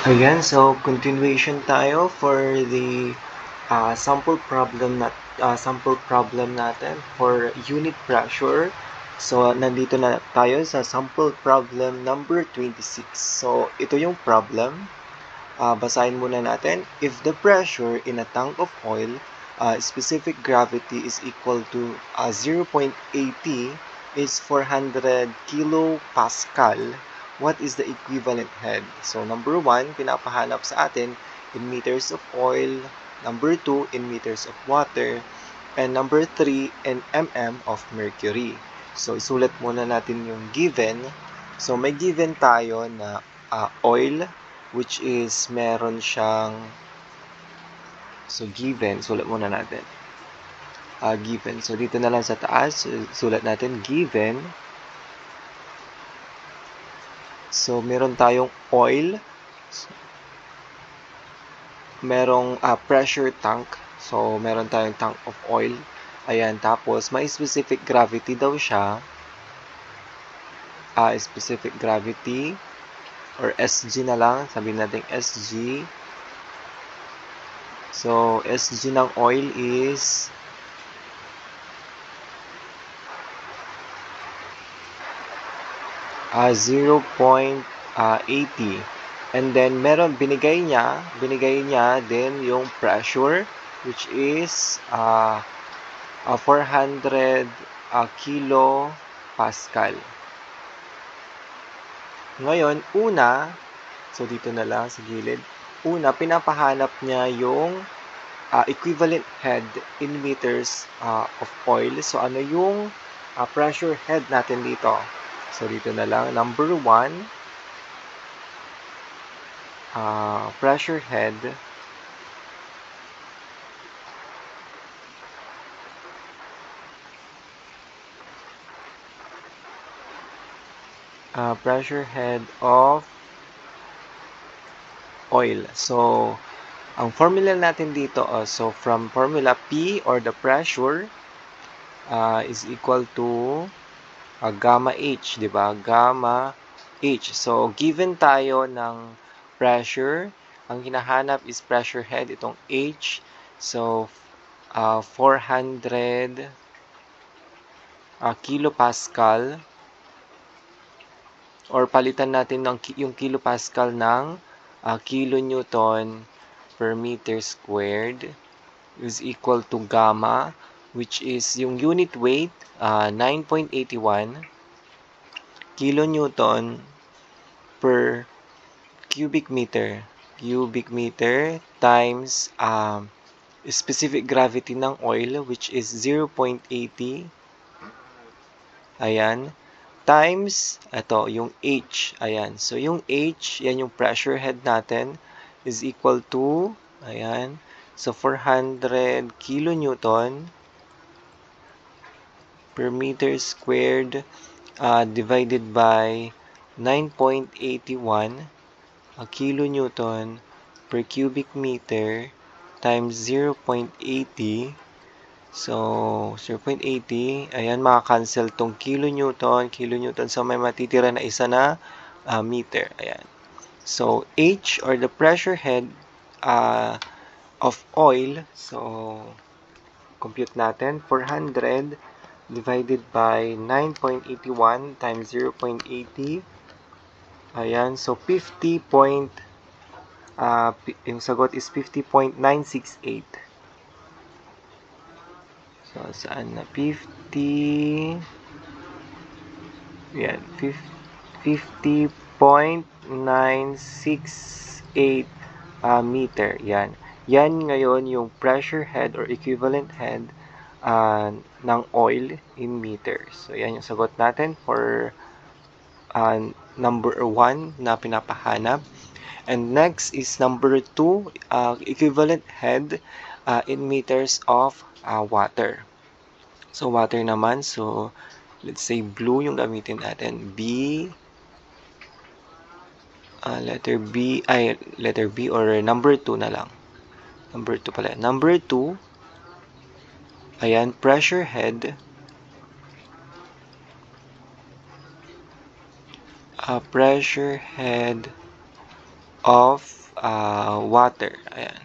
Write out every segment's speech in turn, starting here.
Ayan, so continuation tayo for the sample problem natin for unit pressure. So nandito na tayo sa sample problem number 26. So ito yung problem. Basahin muna natin. If the pressure in a tank of oil, specific gravity is equal to 0.80 is 400 kilopascal, what is the equivalent head? So number 1, pinapahanap sa atin in meters of oil. Number 2, in meters of water. And number 3, in of mercury. So isulat muna natin yung given. So may given tayo na oil, which is meron siyang, so given, sulat muna natin. Given. So dito na lang sa taas, sulat natin given. So meron tayong oil, merong pressure tank. So meron tayong tank of oil. Ayan, tapos may specific gravity daw siya. Specific gravity or SG na lang, sabihin natin SG. So SG ng oil is 0.80. And then meron binigay niya din yung pressure, which is 400 kilopascal. Ngayon, so dito na lang sa gilid. Pinapahanap niya yung equivalent head in meters of oil. So ano yung pressure head natin dito? So dito na lang, number 1, pressure head of oil. So ang formula natin dito, so from formula P, or the pressure, is equal to gamma H, di ba? Gamma H. So given tayo ng pressure, ang hinahanap is pressure head, itong H. So 400 kilopascal, or palitan natin yung kilopascal ng kilonewton per meter squared, is equal to gamma, which is yung unit weight, 9.81 kilonewton per cubic meter times specific gravity ng oil, which is 0.80. Ayan. Times, ito, yung H. Ayan. So, yung H, yan yung pressure head natin, is equal to, ayan, so 400 kilonewton per meter squared divided by 9.81 kilonewton per cubic meter times 0.80. So, 0.80, ayan, maka-cancel tong kilonewton. So may matitira na isa na meter. Ayan. So, H, or the pressure head of oil, so compute natin, 400 divided by 9.81 times 0.80. Ayan, so 50. Yung sagot is 50.968. So, saan na? 50. Yan. 50.968 meter. Yan. Yan ngayon yung pressure head or equivalent head ng oil in meters. So, yan yung sagot natin for number 1 na pinapahanap. And next is number 2, equivalent head in meters of water. So, water naman. So, let's say blue yung gamitin natin. Letter B or number 2 na lang. Number 2 pala. Number 2, ayan, pressure head. Pressure head of water. Ayan.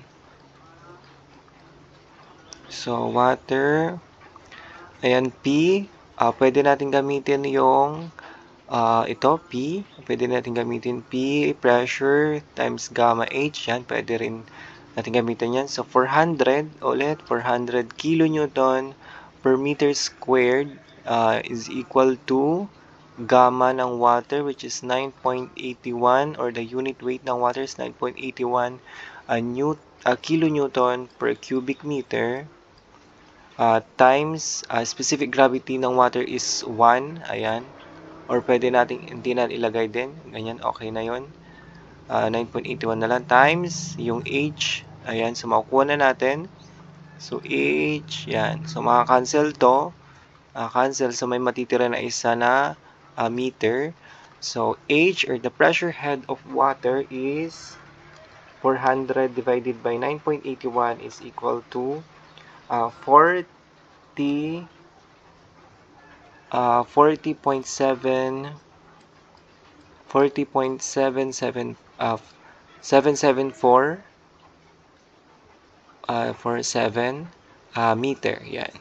So, water. Ayan, P. Pwede natin gamitin yung ito, P. Pwede natin gamitin P, pressure, times gamma H. Yan, pwede rin natin gamitin yan. So, 400, ulit, 400 kilonewton per meter squared is equal to gamma ng water, which is 9.81, or the unit weight ng water is 9.81 kilonewton per cubic meter. Times specific gravity ng water is 1, ayan. Or pwede natin hindi na ilagay din, ganyan, okay na yon. 9.81 na lang times yung H, ayan, so makukuha na natin. So H, yan, so makakancel to, cancel, so may matitira na isa na meter. So H, or the pressure head of water, is 400 divided by 9.81 is equal to 40.7 774 meter. Yan.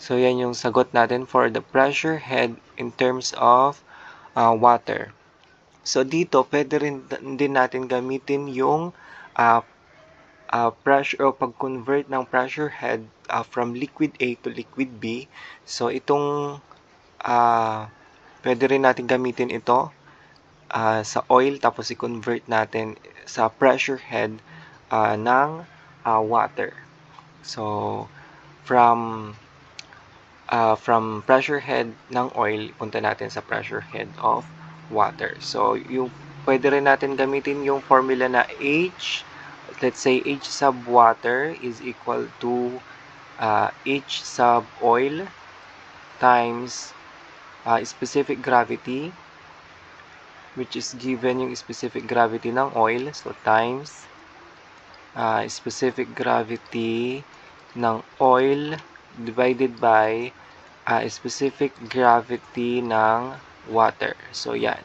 So, yan yung sagot natin for the pressure head in terms of water. So, dito, pwede rin din natin gamitin yung pressure o pag-convert ng pressure head from liquid A to liquid B. So, itong pwede rin natin gamitin ito sa oil, tapos i-convert natin sa pressure head ng water. So, from pressure head ng oil, punta natin sa pressure head of water. So, yung pwede rin natin gamitin yung formula na H, let's say H sub water is equal to H sub oil times specific gravity, which is given yung specific gravity ng oil. So, times specific gravity ng oil divided by specific gravity ng water. So, yan.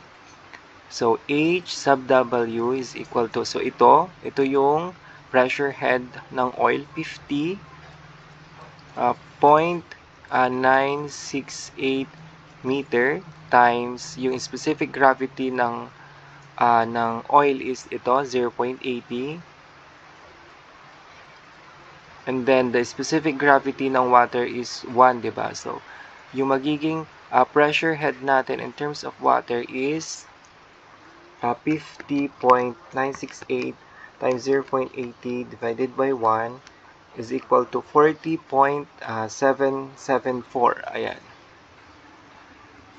So, H sub W is equal to, so ito yung pressure head ng oil, 50.968 meter times yung specific gravity ng oil is ito, 0.80. And then, the specific gravity ng water is 1, diba? So, yung magiging pressure head natin in terms of water is 50.968 times 0.80 divided by 1 is equal to 40.774. Ayan.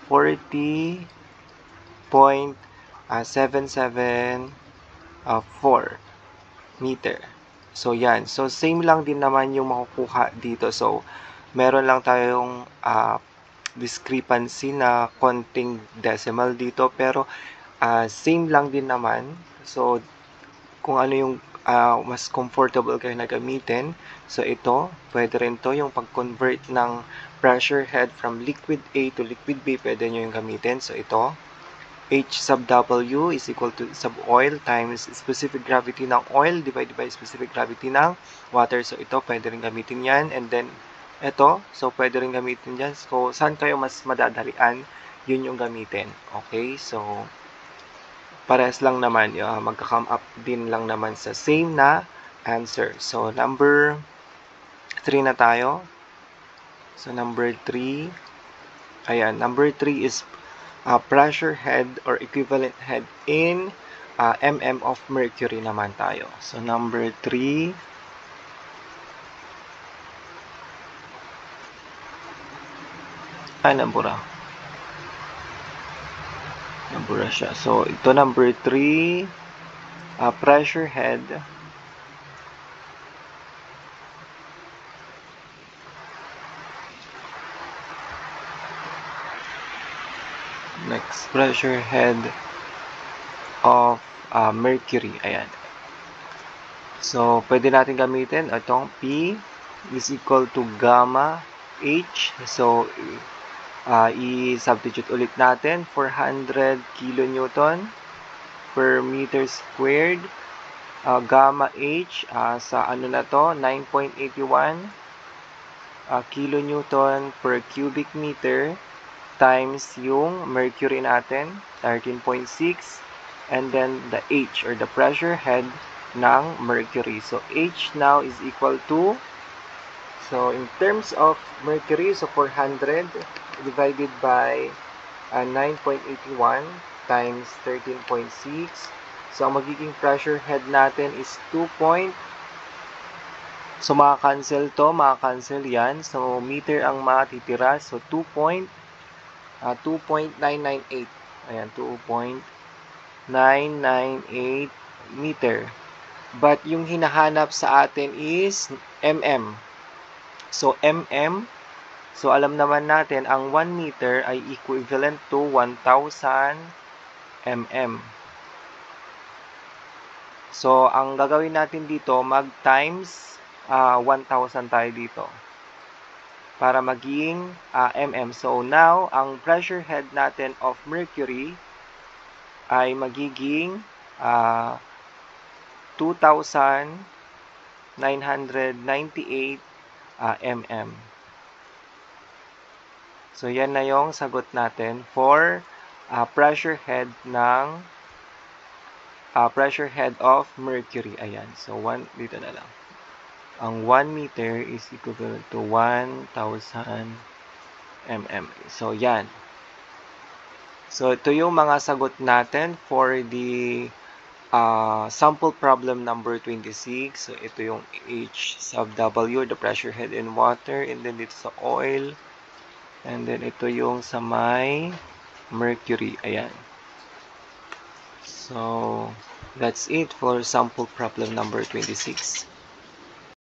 40.774 meter. So, yan. So, same lang din naman yung makukuha dito. So, meron lang tayong discrepancy na konting decimal dito. Pero, same lang din naman. So, kung ano yung mas comfortable kayo na gamitin. So, ito, pwede rin to yung pag-convert ng pressure head from liquid A to liquid B, pwede nyo yung gamitin. So, ito, H sub W is equal to sub oil times specific gravity ng oil divided by specific gravity ng water. So, ito, pwede rin gamitin yan. And then, ito, so, pwede rin gamitin yan. So, saan kayo mas madadalian, yun yung gamitin. Okay? So, parehas lang naman, magka-come up din lang naman sa same na answer. So, number 3 na tayo. So, number 3, ayan, number 3 is pressure head or equivalent head in mm of mercury naman tayo. So, number 3, nabura siya. So, ito number 3, pressure head next, pressure head of mercury. Ayan. So, pwede natin gamitin itong P is equal to gamma H. So, i-substitute ulit natin, 400 kilonewton per meter squared. Gamma H sa ano na to, 9.81 kilonewton per cubic meter times yung mercury natin, 13.6, and then the H or the pressure head ng mercury. So H now is equal to, so in terms of mercury, so 400 divided by 9.81 times 13.6. So ang magiging pressure head natin is 2. So maka-cancel to, maka-cancel yan. So meter ang matitira. So 2.998. Ayan, 2.998 meter. But yung hinahanap sa atin is mm. So mm, so alam naman natin ang 1 meter ay equivalent to 1,000 mm. So ang gagawin natin dito, mag-times 1,000 tayo dito para maging mm. So now, ang pressure head natin of mercury ay magiging 2,998 mm. So yan na yung sagot natin for pressure head ng pressure head of mercury. Ayan. So dito na lang. Ang 1 meter is equivalent to 1,000 mm. So, yan. So, ito yung mga sagot natin for the sample problem number 26. So, ito yung H sub W, the pressure head in water. And then, dito sa oil. And then, ito yung sa may mercury. Ayan. So, that's it for sample problem number 26.